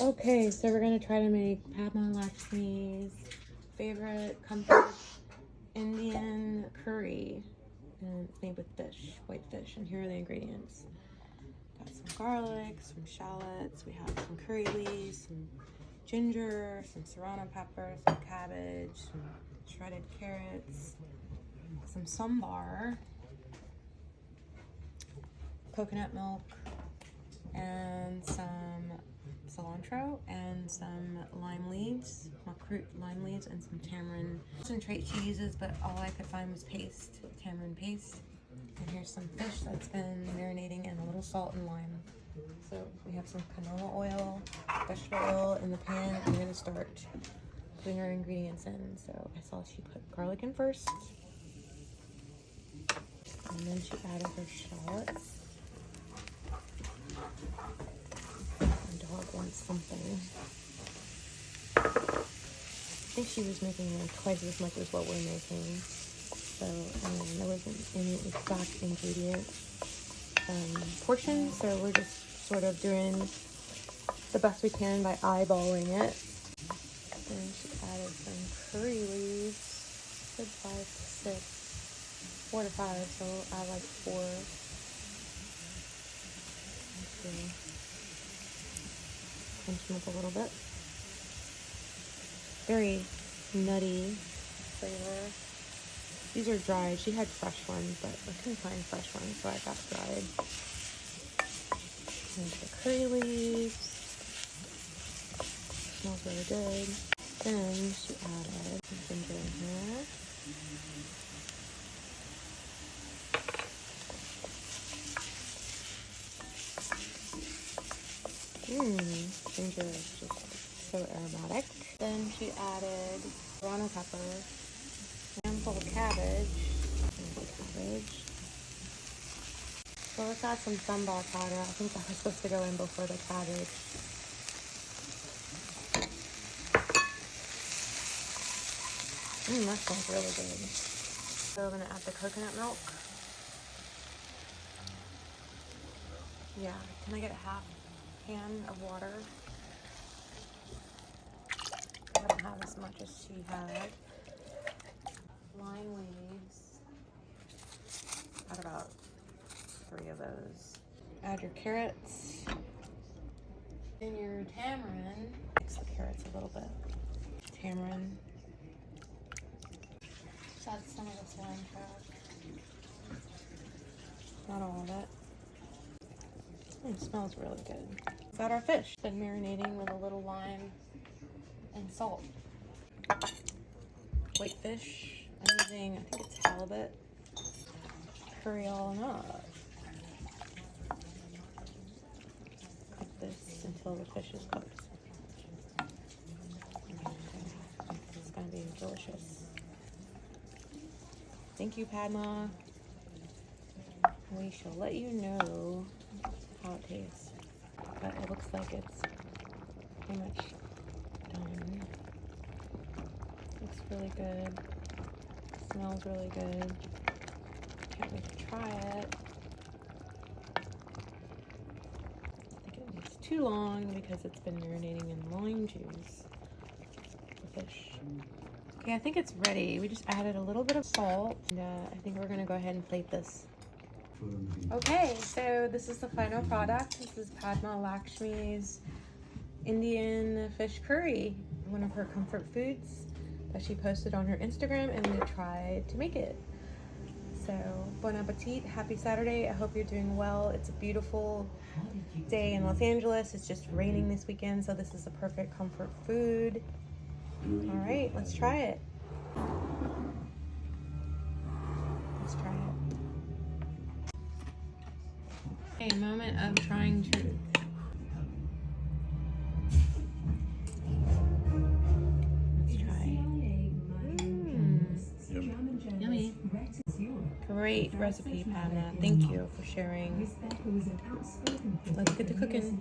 Okay, so we're gonna try to make Padma Lakshmi's favorite comfort Indian curry, and it's made with fish, white fish. And here are the ingredients. Got some garlic, some shallots. We have some curry leaves, some ginger, some serrano pepper, some cabbage, some shredded carrots, some sambar, coconut milk, and some cilantro, and some lime leaves, lime leaves, and some tamarind. Concentrate she uses, but all I could find was paste, tamarind paste. And here's some fish that's been marinating in a little salt and lime. So we have some canola oil, vegetable oil in the pan, and we're gonna start putting our ingredients in. So I saw she put garlic in first, and then she added her shallots. Dog wants something. I think she was making like twice as much as what we're making. So there wasn't any exact ingredient portion. So we're just sort of doing the best we can by eyeballing it. Then she added some curry leaves. Good 5 to 6, 4 to 5. So I like 4. Okay. Pinch them up a little bit. Very nutty flavor. These are dried. She had fresh ones, but I couldn't find fresh ones, so I got dried. And the curry leaves. Smells really good. Then she added some ginger in here. Ginger is just so aromatic. Then she added serrano pepper, a handful of cabbage, So let's add some sambal powder. I think that was supposed to go in before the cabbage. That smells really good. So we're gonna add the coconut milk. Yeah, can I get a half pan of water? I don't have as much as she had. Lime leaves. Add about 3 of those. Add your carrots. Then your tamarind. Mix the carrots a little bit. Tamarind. Just add some of the cilantro. Not all of it. It smells really good. Got our fish. Been marinating with a little lime and salt. White fish. I'm using, I think it's halibut. Curry all up. Cook this until the fish is cooked. It's gonna be delicious. Thank you, Padma. We shall let you know how it tastes. But it looks like it's pretty much done. Looks really good. Smells really good. Can't wait to try it. I think it was too long because it's been marinating in lime juice. The fish. Okay, I think it's ready. We just added a little bit of salt. And I think we're gonna go ahead and plate this. Okay, so this is the final product. This is Padma Lakshmi's Indian fish curry, one of her comfort foods that she posted on her Instagram, and we tried to make it. So, bon appetit, happy Saturday. I hope you're doing well. It's a beautiful day in Los Angeles. It's just raining this weekend, so this is a perfect comfort food. All right, let's try it. Let's try it. A moment of trying truth. Let's try. Yummy. Great recipe, Padma. Thank you for sharing. Let's get to cooking.